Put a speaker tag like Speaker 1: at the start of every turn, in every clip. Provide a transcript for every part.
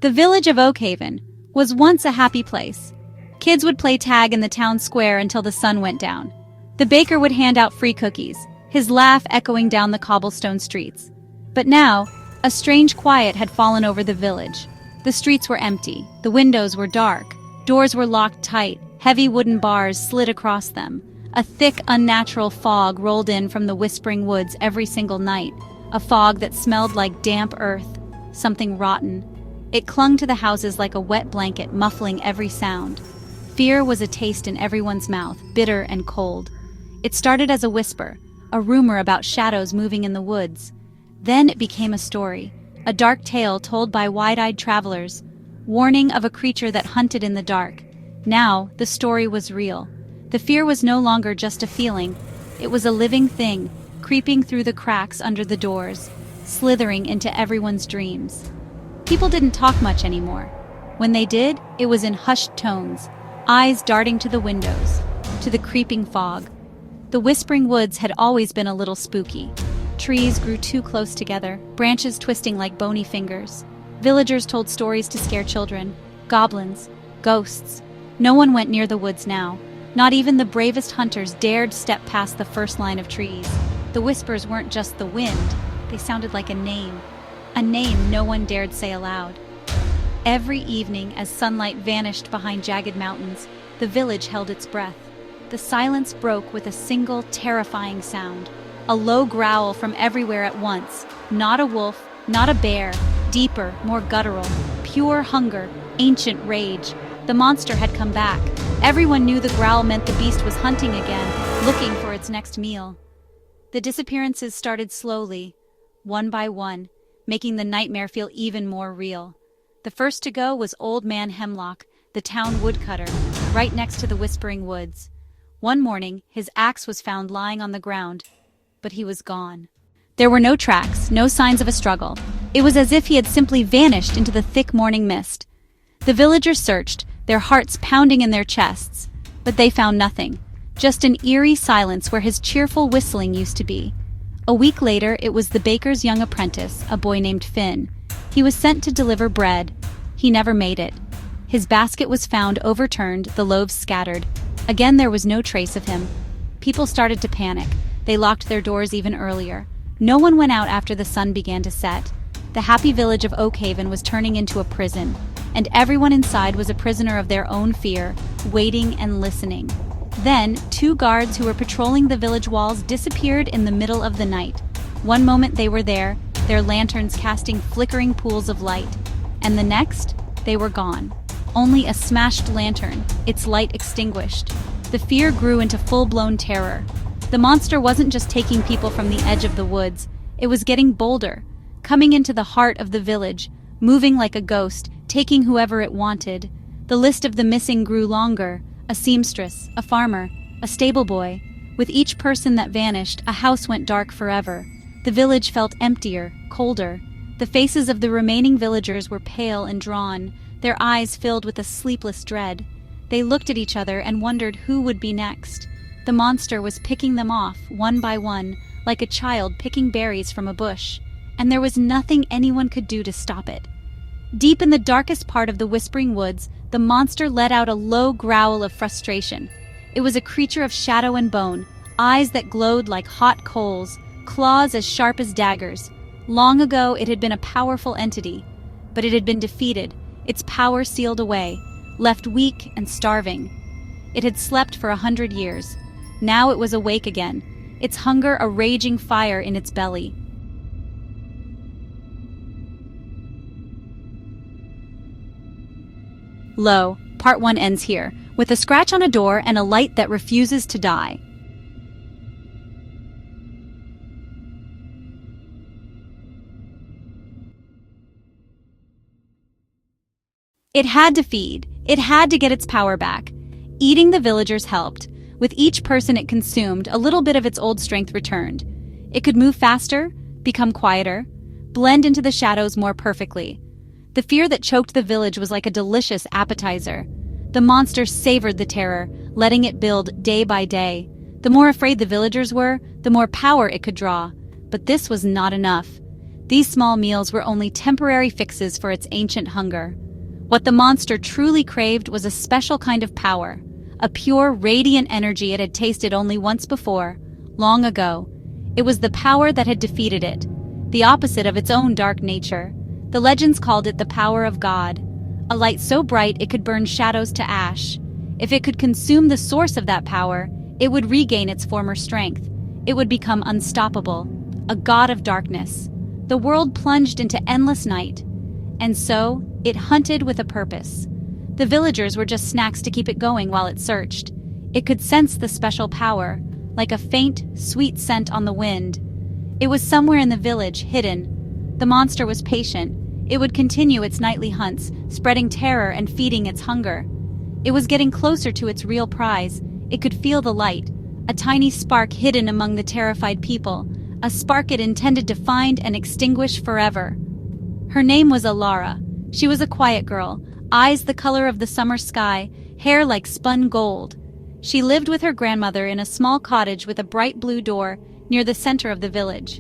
Speaker 1: The village of Oakhaven was once a happy place. Kids would play tag in the town square until the sun went down. The baker would hand out free cookies, his laugh echoing down the cobblestone streets. But now, a strange quiet had fallen over the village. The streets were empty, the windows were dark, doors were locked tight, heavy wooden bars slid across them. A thick, unnatural fog rolled in from the whispering woods every single night, a fog that smelled like damp earth, something rotten. It clung to the houses like a wet blanket, muffling every sound. Fear was a taste in everyone's mouth, bitter and cold. It started as a whisper, a rumor about shadows moving in the woods. Then it became a story, a dark tale told by wide-eyed travelers, warning of a creature that hunted in the dark. Now, the story was real. The fear was no longer just a feeling. It was a living thing, creeping through the cracks under the doors, slithering into everyone's dreams. People didn't talk much anymore. When they did, it was in hushed tones, eyes darting to the windows, to the creeping fog. The whispering woods had always been a little spooky. Trees grew too close together, branches twisting like bony fingers. Villagers told stories to scare children, goblins, ghosts. No one went near the woods now. Not even the bravest hunters dared step past the first line of trees. The whispers weren't just the wind, they sounded like a name no one dared say aloud. Every evening, as sunlight vanished behind jagged mountains, the village held its breath. The silence broke with a single, terrifying sound. A low growl from everywhere at once. Not a wolf, not a bear. Deeper, more guttural. Pure hunger, ancient rage. The monster had come back. Everyone knew the growl meant the beast was hunting again, looking for its next meal. The disappearances started slowly, one by one, making the nightmare feel even more real. The first to go was Old Man Hemlock, the town woodcutter, right next to the Whispering Woods. One morning, his axe was found lying on the ground, but he was gone. There were no tracks, no signs of a struggle. It was as if he had simply vanished into the thick morning mist. The villagers searched, their hearts pounding in their chests, but they found nothing, just an eerie silence where his cheerful whistling used to be. A week later, it was the baker's young apprentice, a boy named Finn. He was sent to deliver bread. He never made it. His basket was found overturned, the loaves scattered. Again, there was no trace of him. People started to panic. They locked their doors even earlier. No one went out after the sun began to set. The happy village of Oakhaven was turning into a prison, and everyone inside was a prisoner of their own fear, waiting and listening. Then, 2 guards who were patrolling the village walls disappeared in the middle of the night. One moment they were there, their lanterns casting flickering pools of light, and the next, they were gone. Only a smashed lantern, its light extinguished. The fear grew into full-blown terror. The monster wasn't just taking people from the edge of the woods, it was getting bolder, coming into the heart of the village, moving like a ghost, taking whoever it wanted. The list of the missing grew longer. A seamstress, a farmer, a stable boy. With each person that vanished, a house went dark forever. The village felt emptier, colder. The faces of the remaining villagers were pale and drawn, their eyes filled with a sleepless dread. They looked at each other and wondered who would be next. The monster was picking them off, one by one, like a child picking berries from a bush, and there was nothing anyone could do to stop it. Deep in the darkest part of the Whispering Woods, the monster let out a low growl of frustration. It was a creature of shadow and bone, eyes that glowed like hot coals, claws as sharp as daggers. Long ago, it had been a powerful entity, but it had been defeated, its power sealed away, left weak and starving. It had slept for 100 years. Now it was awake again, its hunger a raging fire in its belly. Lo, part 1 ends here, with a scratch on a door and a light that refuses to die. It had to feed. It had to get its power back. Eating the villagers helped. With each person it consumed, a little bit of its old strength returned. It could move faster, become quieter, blend into the shadows more perfectly. The fear that choked the village was like a delicious appetizer. The monster savored the terror, letting it build day by day. The more afraid the villagers were, the more power it could draw. But this was not enough. These small meals were only temporary fixes for its ancient hunger. What the monster truly craved was a special kind of power, a pure, radiant energy it had tasted only once before, long ago. It was the power that had defeated it, the opposite of its own dark nature. The legends called it the power of God, a light so bright it could burn shadows to ash. If it could consume the source of that power, it would regain its former strength. It would become unstoppable, a god of darkness. The world plunged into endless night, and so it hunted with a purpose. The villagers were just snacks to keep it going while it searched. It could sense the special power, like a faint, sweet scent on the wind. It was somewhere in the village, hidden. The monster was patient. It would continue its nightly hunts, spreading terror and feeding its hunger. It was getting closer to its real prize. It could feel the light, a tiny spark hidden among the terrified people, a spark it intended to find and extinguish forever. Her name was Alara. She was a quiet girl, eyes the color of the summer sky, hair like spun gold. She lived with her grandmother in a small cottage with a bright blue door near the center of the village.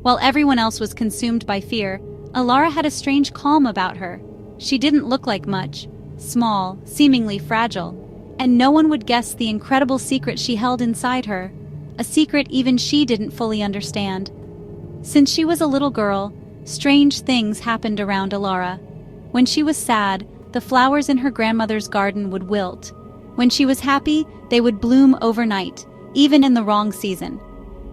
Speaker 1: While everyone else was consumed by fear, Alara had a strange calm about her. She didn't look like much, small, seemingly fragile, and no one would guess the incredible secret she held inside her, a secret even she didn't fully understand. Since she was a little girl, strange things happened around Alara. When she was sad, the flowers in her grandmother's garden would wilt. When she was happy, they would bloom overnight, even in the wrong season.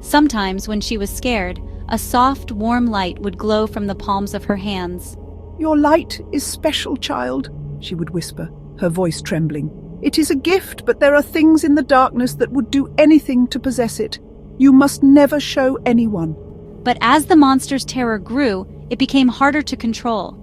Speaker 1: Sometimes, when she was scared, a soft, warm light would glow from the palms of her hands.
Speaker 2: "Your light is special, child," she would whisper, her voice trembling. "It is a gift, but there are things in the darkness that would do anything to possess it. You must never show anyone."
Speaker 1: But as the monster's terror grew, it became harder to control.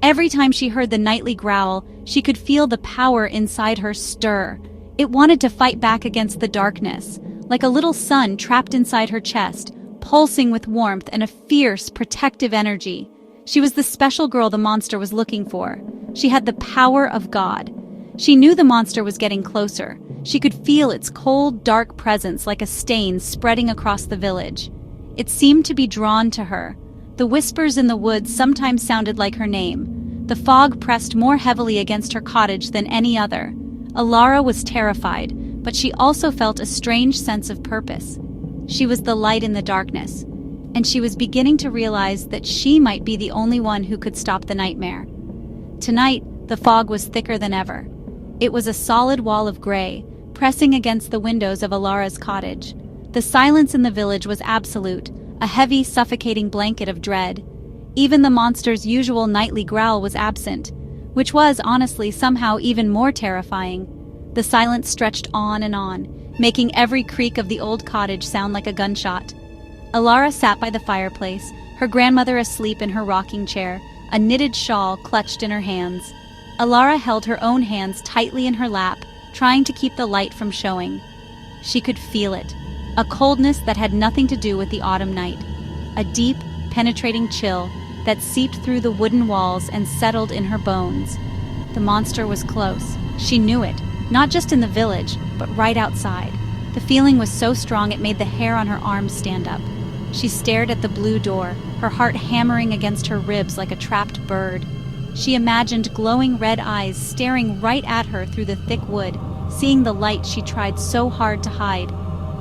Speaker 1: Every time she heard the nightly growl, she could feel the power inside her stir. It wanted to fight back against the darkness, like a little sun trapped inside her chest, pulsing with warmth and a fierce, protective energy. She was the special girl the monster was looking for. She had the power of God. She knew the monster was getting closer. She could feel its cold, dark presence like a stain spreading across the village. It seemed to be drawn to her. The whispers in the woods sometimes sounded like her name. The fog pressed more heavily against her cottage than any other. Alara was terrified, but she also felt a strange sense of purpose. She was the light in the darkness, and she was beginning to realize that she might be the only one who could stop the nightmare. Tonight, the fog was thicker than ever. It was a solid wall of gray, pressing against the windows of Alara's cottage. The silence in the village was absolute, a heavy, suffocating blanket of dread. Even the monster's usual nightly growl was absent, which was, honestly, somehow even more terrifying. The silence stretched on, making every creak of the old cottage sound like a gunshot. Alara sat by the fireplace, her grandmother asleep in her rocking chair, a knitted shawl clutched in her hands. Alara held her own hands tightly in her lap, trying to keep the light from showing. She could feel it, a coldness that had nothing to do with the autumn night, a deep, penetrating chill that seeped through the wooden walls and settled in her bones. The monster was close. She knew it, not just in the village, but right outside. The feeling was so strong it made the hair on her arms stand up. She stared at the blue door, her heart hammering against her ribs like a trapped bird. She imagined glowing red eyes staring right at her through the thick wood, seeing the light she tried so hard to hide.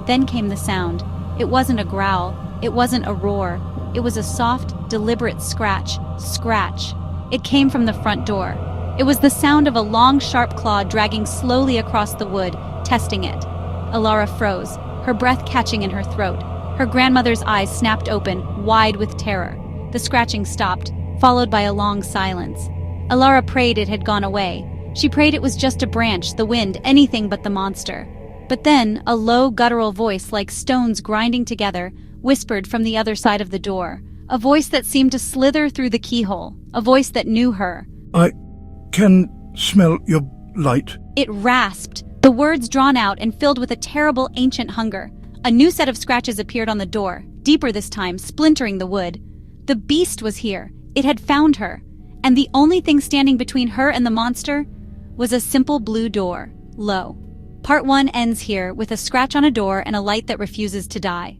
Speaker 1: Then came the sound. It wasn't a growl. It wasn't a roar. It was a soft, deliberate scratch. It came from the front door. It was the sound of a long, sharp claw dragging slowly across the wood, testing it. Alara froze, her breath catching in her throat. Her grandmother's eyes snapped open, wide with terror. The scratching stopped, followed by a long silence. Alara prayed it had gone away. She prayed it was just a branch, the wind, anything but the monster. But then, a low, guttural voice like stones grinding together whispered from the other side of the door, a voice that seemed to slither through the keyhole, a voice that knew her.
Speaker 3: "I can smell your light."
Speaker 1: It rasped, the words drawn out and filled with a terrible ancient hunger. A new set of scratches appeared on the door, deeper this time, splintering the wood. The beast was here. It had found her. And the only thing standing between her and the monster was a simple blue door, low. Part 1 ends here with a scratch on a door and a light that refuses to die.